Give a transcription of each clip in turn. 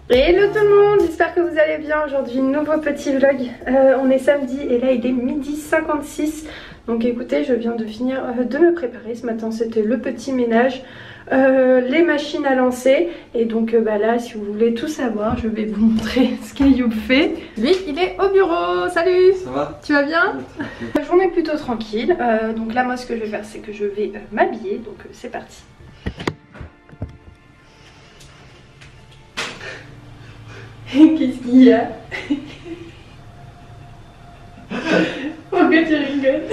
Hello tout le monde, j'espère que vous allez bien. Aujourd'hui nouveau petit vlog, on est samedi et là il est 12h56. Donc écoutez, je viens de finir de me préparer. Ce matin c'était le petit ménage, les machines à lancer. Et donc là si vous voulez tout savoir, je vais vous montrer ce qu'Ayoub fait. Lui il est au bureau, salut. Ça va? Tu vas bien? La journée est plutôt tranquille, donc là moi ce que je vais faire c'est que je vais m'habiller, donc c'est parti. Qu'est-ce qu'il y a? Pourquoi tu rigoles?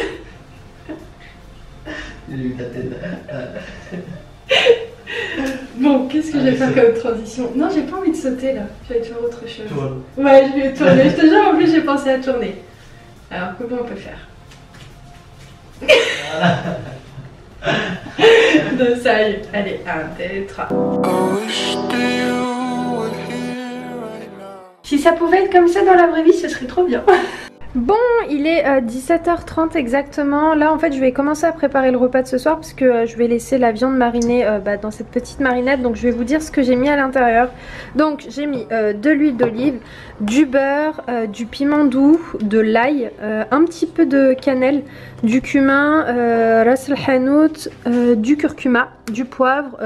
J'ai eu ta tête. Bon, qu'est-ce que je vais faire comme transition? Non, j'ai pas envie de sauter là, je vais te faire autre chose. Tourne. Ouais, je vais tourner, je te jure, en plus j'ai pensé à tourner. Alors, comment on peut faire? Non, sérieux. Allez, 1, 2, 3. Si ça pouvait être comme ça dans la vraie vie, ce serait trop bien. Bon, il est 17h30 exactement. Là en fait je vais commencer à préparer le repas de ce soir parce que je vais laisser la viande mariner dans cette petite marinade. Donc je vais vous dire ce que j'ai mis à l'intérieur. Donc j'ai mis de l'huile d'olive, du beurre, du piment doux, de l'ail, un petit peu de cannelle, du cumin, ras el hanout, du curcuma, du poivre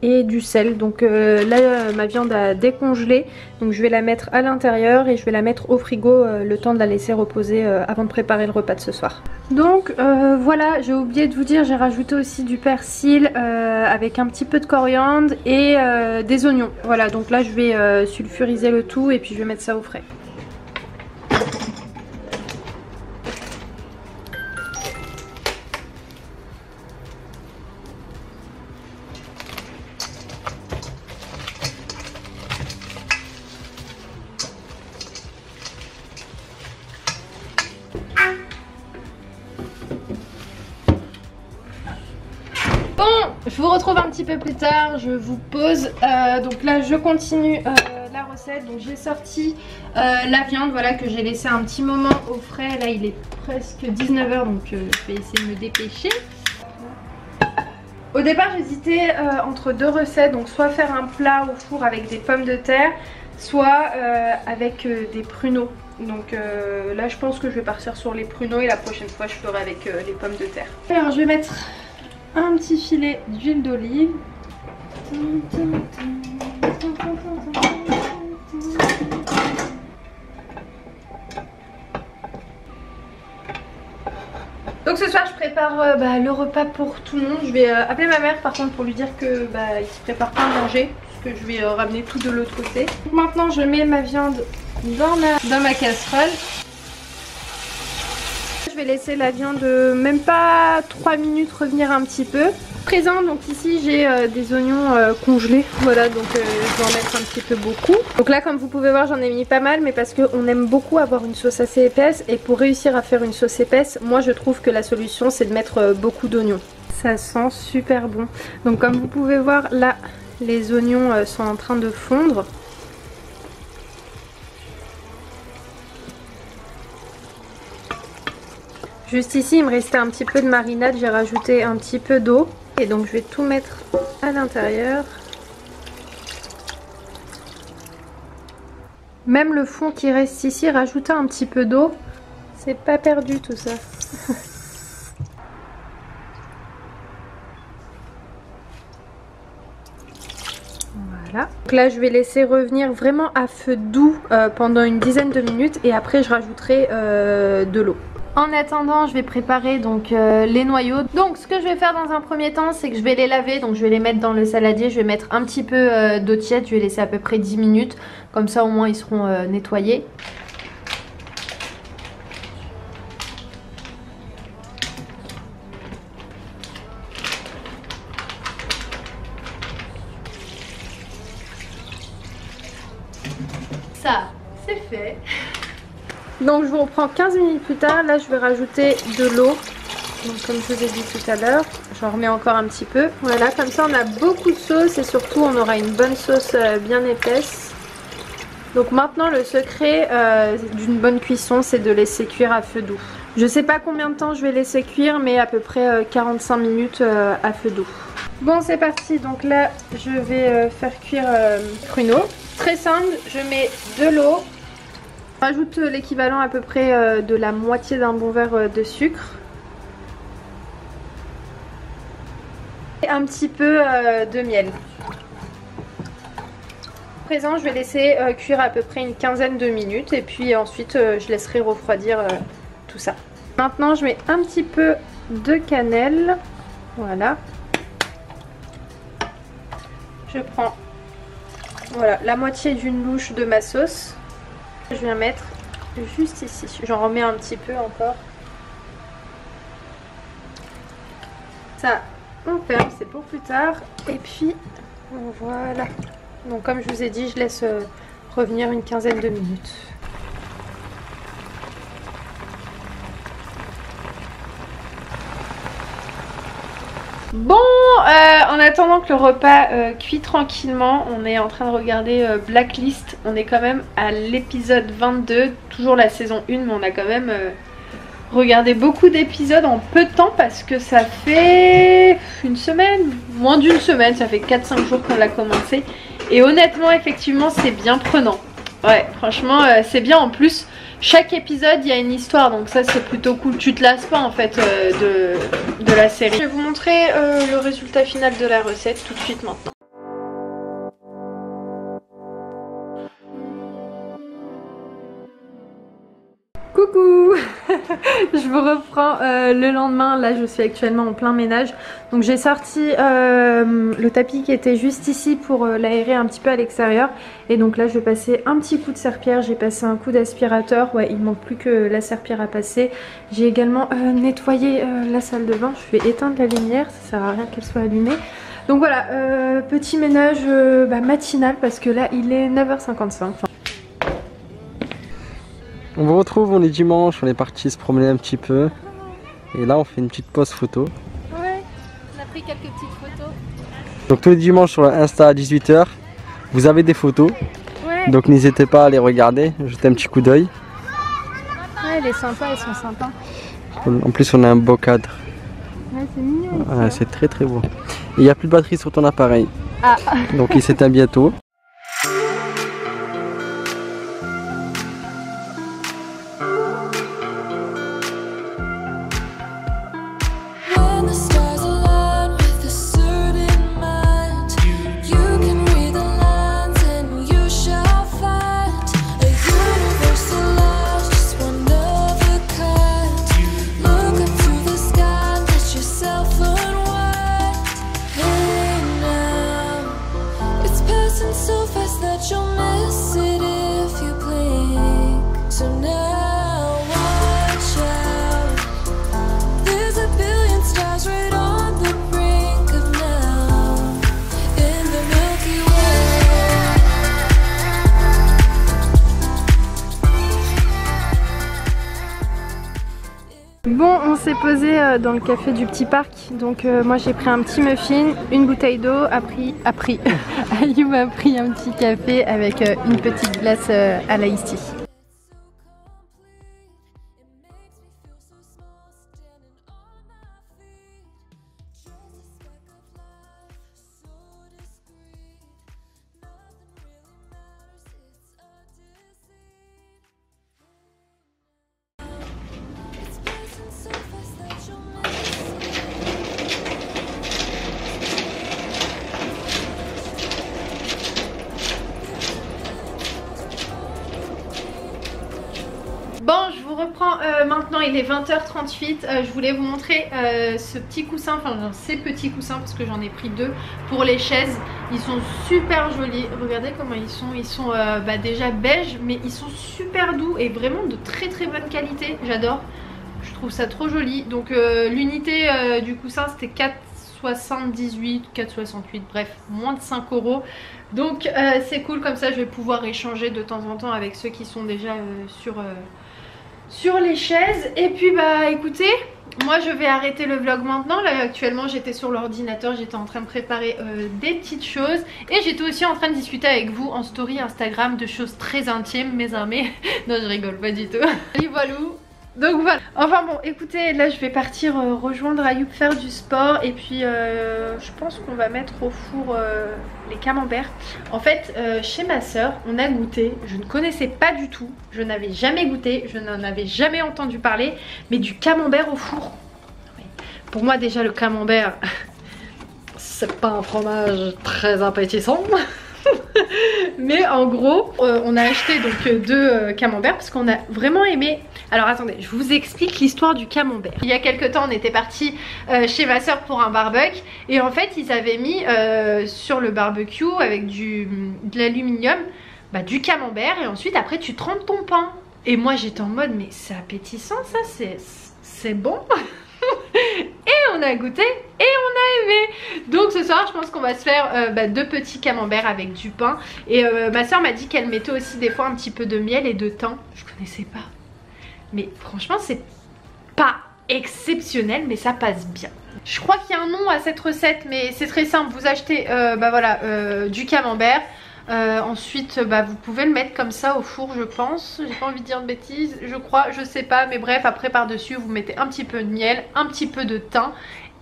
et du sel. Donc là ma viande a décongelé. Donc je vais la mettre à l'intérieur et je vais la mettre au frigo le temps de la laisser reposer avant de préparer le repas de ce soir. Donc voilà, j'ai oublié de vous dire, j'ai rajouté aussi du persil avec un petit peu de coriandre et des oignons. Voilà, donc là je vais sulfuriser le tout et puis je vais mettre ça au frais. Je vous retrouve un petit peu plus tard, je vous pose. Donc là je continue la recette. Donc j'ai sorti la viande, voilà, que j'ai laissé un petit moment au frais. Là il est presque 19h, donc je vais essayer de me dépêcher. Au départ j'hésitais entre deux recettes, donc soit faire un plat au four avec des pommes de terre, soit avec des pruneaux. Donc là je pense que je vais partir sur les pruneaux et la prochaine fois je ferai avec les pommes de terre. Alors je vais mettre un petit filet d'huile d'olive. Donc ce soir je prépare le repas pour tout le monde. Je vais appeler ma mère par contre pour lui dire que il se prépare pas à manger, parce que je vais ramener tout de l'autre côté. Donc maintenant je mets ma viande dans ma casserole. Je vais laisser la viande même pas 3 minutes revenir un petit peu. Présent, donc ici j'ai des oignons congelés, voilà, donc je vais en mettre un petit peu beaucoup. Donc là comme vous pouvez voir j'en ai mis pas mal, mais parce qu'on aime beaucoup avoir une sauce assez épaisse, et pour réussir à faire une sauce épaisse, moi je trouve que la solution c'est de mettre beaucoup d'oignons. Ça sent super bon. Donc comme vous pouvez voir là, les oignons sont en train de fondre. Juste ici il me restait un petit peu de marinade, j'ai rajouté un petit peu d'eau. Et donc je vais tout mettre à l'intérieur. Même le fond qui reste ici, rajouter un petit peu d'eau. C'est pas perdu tout ça. Voilà. Donc là je vais laisser revenir vraiment à feu doux pendant une dizaine de minutes. Et après je rajouterai de l'eau. En attendant je vais préparer donc les noyaux. Donc ce que je vais faire dans un premier temps c'est que je vais les laver. Donc je vais les mettre dans le saladier. Je vais mettre un petit peu d'eau tiède. Je vais laisser à peu près 10 minutes. Comme ça au moins ils seront nettoyés. Ça c'est fait. Donc je vous reprends 15 minutes plus tard. Là je vais rajouter de l'eau. Donc comme je vous ai dit tout à l'heure, j'en remets encore un petit peu. Voilà, comme ça on a beaucoup de sauce et surtout on aura une bonne sauce bien épaisse. Donc maintenant le secret d'une bonne cuisson c'est de laisser cuire à feu doux. Je sais pas combien de temps je vais laisser cuire, mais à peu près 45 minutes à feu doux. Bon, c'est parti. Donc là, je vais faire cuire pruneau. Très simple, je mets de l'eau. Je rajoute l'équivalent à peu près de la moitié d'un bon verre de sucre. Et un petit peu de miel. À présent, je vais laisser cuire à peu près une quinzaine de minutes et puis ensuite je laisserai refroidir tout ça. Maintenant, je mets un petit peu de cannelle. Voilà. Je prends la moitié d'une louche de ma sauce. Je viens mettre juste ici. J'en remets un petit peu encore. Ça, on ferme, c'est pour plus tard. Et puis, voilà. Donc comme je vous ai dit, je laisse revenir une quinzaine de minutes. Bon, en attendant que le repas cuit tranquillement, on est en train de regarder Blacklist. On est quand même à l'épisode 22, toujours la saison 1, mais on a quand même regardé beaucoup d'épisodes en peu de temps parce que ça fait une semaine, moins d'une semaine, ça fait 4-5 jours qu'on l'a commencé. Et honnêtement, effectivement, c'est bien prenant. Ouais, franchement, c'est bien. En plus, chaque épisode, il y a une histoire. Donc ça, c'est plutôt cool. Tu te lasses pas, en fait, de la série. Je vais vous montrer le résultat final de la recette tout de suite maintenant. Coucou. Je vous reprends le lendemain. Là je suis actuellement en plein ménage. Donc j'ai sorti le tapis qui était juste ici pour l'aérer un petit peu à l'extérieur. Et donc là je vais passer un petit coup de serpillère. J'ai passé un coup d'aspirateur. Ouais, il manque plus que la serpillère à passer. J'ai également nettoyé la salle de bain. Je vais éteindre la lumière, ça sert à rien qu'elle soit allumée. Donc voilà, petit ménage matinal parce que là il est 9h55. On vous retrouve, on est dimanche, on est parti se promener un petit peu. Et là on fait une petite pause photo. Ouais, on a pris quelques petites photos. Donc tous les dimanches sur Insta à 18 h, vous avez des photos. Ouais. Donc n'hésitez pas à les regarder, jetez un petit coup d'œil. Ouais, elle est sympa, elles sont sympas. En plus on a un beau cadre. Ouais, c'est mignon. Ouais, c'est très très beau. Et il n'y a plus de batterie sur ton appareil. Ah. Donc il s'éteint bientôt. Bon, on s'est posé dans le café du petit parc, donc moi j'ai pris un petit muffin, une bouteille d'eau, Ayoub a pris un petit café avec une petite glace à la iced tea. Bon, je vous reprends maintenant, il est 20h38. Je voulais vous montrer ce petit coussin, enfin ces petits coussins parce que j'en ai pris deux pour les chaises. Ils sont super jolis, regardez comment ils sont déjà beige mais ils sont super doux et vraiment de très très bonne qualité, j'adore. Je trouve ça trop joli. Donc l'unité du coussin c'était 4,78, 4,68, bref, moins de 5 €. Donc c'est cool, comme ça je vais pouvoir échanger de temps en temps avec ceux qui sont déjà sur les chaises. Et puis bah écoutez, moi je vais arrêter le vlog maintenant. Là actuellement j'étais sur l'ordinateur, j'étais en train de préparer des petites choses. Et j'étais aussi en train de discuter avec vous en story Instagram de choses très intimes, mes amis. Non, je rigole pas du tout. Et voilà, Donc voilà. Enfin bon, écoutez, là je vais partir rejoindre Ayoub faire du sport. Et puis je pense qu'on va mettre au four les camemberts. En fait, chez ma soeur, on a goûté. Je ne connaissais pas du tout. Je n'avais jamais goûté. Je n'en avais jamais entendu parler. Mais du camembert au four. Pour moi déjà le camembert, c'est pas un fromage très appétissant. Mais en gros on a acheté donc 2 camemberts parce qu'on a vraiment aimé. Alors attendez, je vous explique l'histoire du camembert. Il y a quelques temps on était parti chez ma soeur pour un barbecue. Et en fait ils avaient mis sur le barbecue avec de l'aluminium du camembert. Et ensuite après tu trempes ton pain. Et moi j'étais en mode mais c'est appétissant ça, c'est bon. Et on a goûté et on a aimé. Donc ce soir je pense qu'on va se faire 2 petits camemberts avec du pain. Et ma soeur m'a dit qu'elle mettait aussi des fois un petit peu de miel et de thym. Je connaissais pas. Mais franchement c'est pas exceptionnel, mais ça passe bien. Je crois qu'il y a un nom à cette recette, mais c'est très simple. Vous achetez du camembert. Ensuite vous pouvez le mettre comme ça au four, je pense. J'ai pas envie de dire de bêtises, je crois, je sais pas. Mais bref, après par dessus vous mettez un petit peu de miel, un petit peu de thym.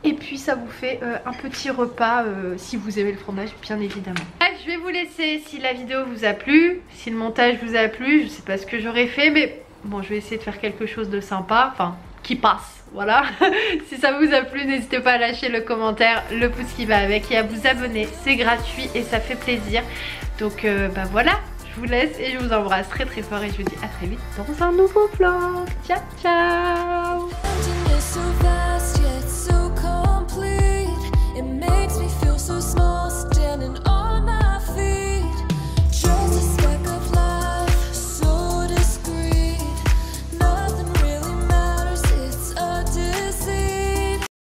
Et puis ça vous fait un petit repas si vous aimez le fromage, bien évidemment. Bref, je vais vous laisser. Si la vidéo vous a plu, si le montage vous a plu, je sais pas ce que j'aurais fait, mais bon, je vais essayer de faire quelque chose de sympa, enfin qui passe, voilà. Si ça vous a plu, n'hésitez pas à lâcher le commentaire, le pouce qui va avec et à vous abonner, c'est gratuit et ça fait plaisir. Donc voilà, je vous laisse et je vous embrasse très très fort et je vous dis à très vite dans un nouveau vlog. Ciao ciao.